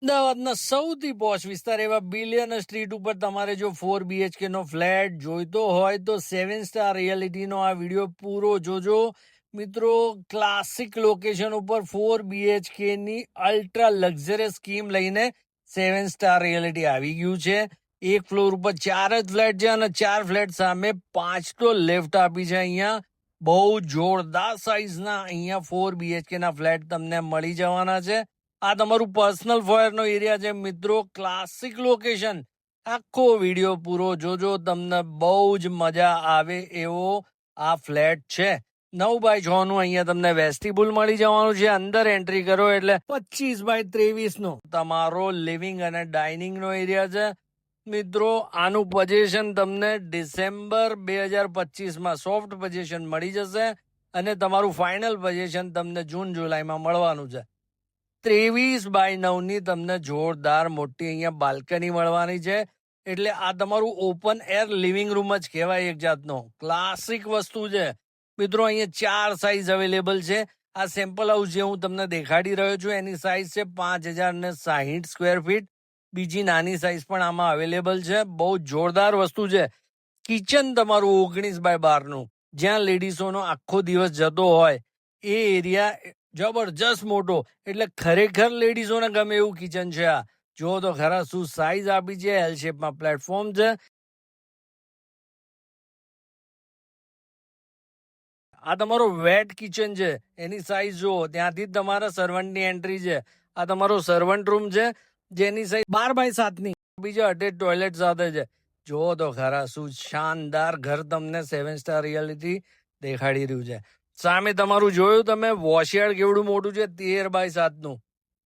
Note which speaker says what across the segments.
Speaker 1: અમદાવાદના સૌથી પોશ વિસ્તાર એવા બિલિયન સ્ટ્રીટ ઉપર તમારે જો 4 BHK નો ફ્લેટ જોઈતો હોય તો 7 સ્ટાર રિયાલિટીનો આ વિડીયો પૂરો જોજો મિત્રો. ક્લાસિક લોકેશન ઉપર 4 BHK ની અલ્ટ્રા લક્ઝરિયસ સ્કીમ લઈને 7 સ્ટાર રિયાલિટી આવી ગયું છે. એક ફ્લોર ઉપર 4 જ ફ્લેટ છે અને 4 ફ્લેટ સામે 5 તો લેફ્ટ આપી છે. અહીંયા બહુ જોરદાર સાઇઝના અહીંયા 4 BHK ના ફ્લેટ તમને મળી જવાના છે. આ તમારું પર્સનલ ફોયરનો એરિયા છે મિત્રો. Classic location. આખો વિડીયો પૂરો જોજો, તમને બહુ જ મજા આવે એવો આ ફ્લેટ છે. 9x6 નું અહીંયા તમને વેસ્ટિબ્યુલ મળી જવાનું છે. અંદર એન્ટ્રી કરો એટલે 25x23 નો તમારો લિવિંગ અને ડાઇનિંગ નો એરિયા છે મિત્રો. આનું પોઝિશન તમને ડિસેમ્બર 2025માં સોફ્ટ પોઝિશન મળી જશે અને તમારું ફાઇનલ પોઝિશન તમને જૂન જુલાઈમાં મળવાનું છે. 23x9 ની તમને જોરદાર મોટી અહીંયા બાલ્કની મળવાની છે. એટલે આ તમારું ઓપન એર લિવિંગ રૂમ જ કહેવાય એક જાતનો. ક્લાસિક વસ્તુ છે મિત્રો. અહીંયા 4 સાઇઝ અવેલેબલ છે. આ સેમ્પલ હાઉસ જે હું તમને દેખાડી રહ્યો છું એની સાઇઝ છે 5060 સ્ક્વેર ફીટ. બીજી નાની સાઇઝ પણ આમાં અવેલેબલ છે. બહુ જોરદાર વસ્તુ છે. કિચન તમારું 19x12 નું, જ્યાં લેડીઝોનો આખો દિવસ જતો હોય એ એરિયા જબરજસ્ત મોટો. એટલે ખરેખર લેડીઝોને ગમે એવું કિચન છે. આ જો તો ખરા શું સાઈઝ આપી છે. એલ શેપમાં પ્લેટફોર્મ છે. આ તમારો વેટ કિચન છે. એની સાઈઝ જુઓ. ત્યાંથી જ તમારા સર્વન્ટની એન્ટ્રી છે. આ તમારો સર્વન્ટ રૂમ છે જેની સાઈઝ 12x7 ની બીજા અટેચ ટોયલેટ સાથે છે. જુઓ તો ખરા શું શાનદાર ઘર તમને 7 સ્ટાર રિયાલિટી દેખાડી રહ્યું છે. સામે તમારું જોયું તમે વોશયાર્ડ કેવડું મોટું છે. 13x7 નું.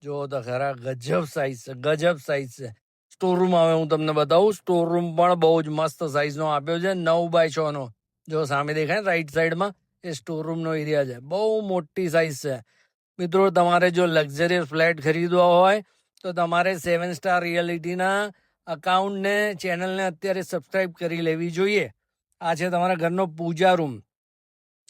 Speaker 1: જો તો ખરા ગજબ સાઈઝ છે, ગજબ સાઈઝ છે. સ્ટોર રૂમ હવે હું તમને બતાવું. સ્ટોર રૂમ પણ બહુ જ મસ્ત સાઈઝ નો આપ્યો છે. 9x6 નો. જો સામે દેખાય રાઈટ સાઈડમાં એ સ્ટોર રૂમ નો એરિયા છે. બહુ મોટી સાઈઝ છે મિત્રો. તમારે જો લક્ઝરિયસ ફ્લેટ ખરીદવા હોય તો તમારે 7 સ્ટાર રિયાલિટીના અકાઉન્ટને ચેનલને અત્યારે સબસ્ક્રાઇબ કરી લેવી જોઈએ. આ છે તમારા ઘરનો પૂજા રૂમ.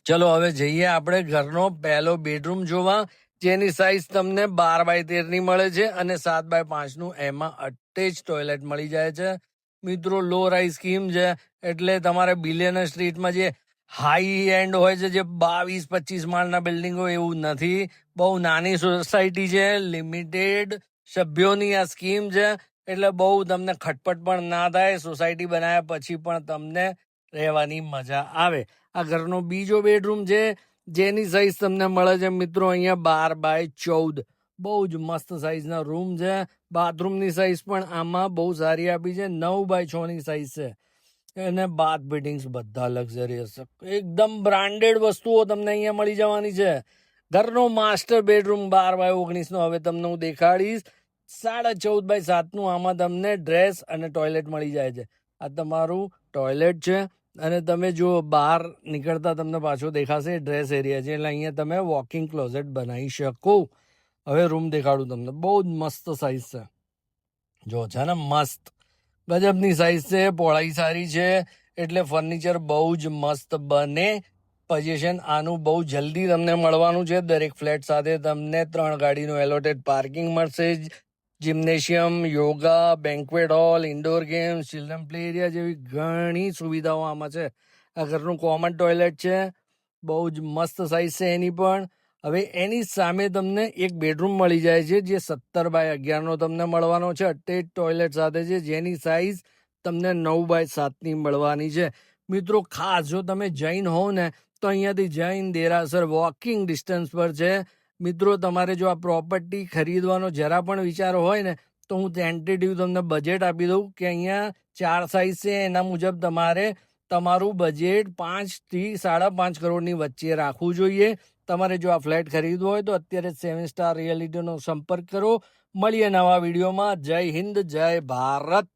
Speaker 1: ચલો હવે જઈએ આપણે ઘરનો પહેલો બેડરૂમ જોવા, જેની સાઈઝ તમને 12x13 ની મળે છે અને 7x5 નું એમાં અટેચ ટોયલેટ મળી જાય છે મિત્રો. લો રાઈઝ સ્કીમ છે એટલે તમારે બિલિયનર સ્ટ્રીટમાં જે હાઈ એન્ડ હોય છે, જે 22-25 માળના બિલ્ડિંગો, એવું નથી. બહુ નાની સોસાયટી છે. લિમિટેડ સભ્યોની આ સ્કીમ છે એટલે બહુ તમને ખટપટ પણ ના થાય. સોસાયટી બનાવ્યા પછી પણ તમને રહેવાની મજા આવે. આ ઘરનો બીજો બેડરૂમ છે જેની સાઈઝ તમને મળે છે મિત્રો અહીંયા 12x14. બહુ જ મસ્ત સાઈઝના રૂમ છે. બાથરૂમની સાઈઝ પણ આમાં બહુ સારી આપી છે. 9x6 ની સાઈઝ છે અને બાથ ફિટિંગ્સ બધા લક્ઝરિયસ છે. એકદમ બ્રાન્ડેડ વસ્તુઓ તમને અહીંયા મળી જવાની છે. ઘરનો માસ્ટર બેડરૂમ 12x19 નો હવે તમને હું દેખાડીશ. 14.5x7 નું આમાં તમને ડ્રેસ અને ટોયલેટ મળી જાય છે. આ તમારું ટોયલેટ છે અને તમે જો બહાર નીકળતા તમને પાછો દેખાશે ડ્રેસ એરિયા છે. એટલે અહીંયા તમે વોકિંગ ક્લોઝેટ બનાવી શકો. હવે રૂમ દેખાડું તમને. બહુ જ મસ્ત સાઈઝ છે. જો છે ને મસ્ત ગજબની સાઈઝ છે. પહોળાઈ સારી છે એટલે ફર્નિચર બહુ જ મસ્ત બને. પોઝિશન આનું બહુ જલ્દી તમને મળવાનું છે. દરેક ફ્લેટ સાથે તમને 3 ગાડીનું એલોટેડ પાર્કિંગ મળશે. Gymnasium, yoga, banquet hall, indoor games, children play area જેવી ઘણી સુવિધાઓ આમાં છે. આ ઘરનું કોમન ટોયલેટ છે. બહુ જ મસ્ત સાઈઝ છે એની પણ. હવે એની સામે તમને એક બેડરૂમ મળી જાય છે જે 17x11 નો તમને મળવાનો છે. અટેચ ટોયલેટ સાથે છે જેની સાઈઝ તમને 9x7 ની મળવાની છે મિત્રો. ખાસ જો તમે જૈન હોવ ને તો અહીંયાથી જૈન દેરાસર વોકિંગ ડિસ્ટન્સ પર છે મિત્રો. તમારે જો આ પ્રોપર્ટી ખરીદવાનો જરા પણ વિચાર હોય ને તો હું ટેન્ટેટિવ તમને બજેટ આપી દઉં કે અહીંયા 4 સાઈઝ છે. એના મુજબ તમારે તમારું બજેટ 5 થી 5.5 કરોડની વચ્ચે રાખવું જોઈએ. તમારે જો આ ફ્લેટ ખરીદવો હોય તો અત્યારે 7 સ્ટાર રિયાલિટીનો સંપર્ક કરો. મળીએ નવા વિડીયોમાં. જય હિન્દ, જય ભારત.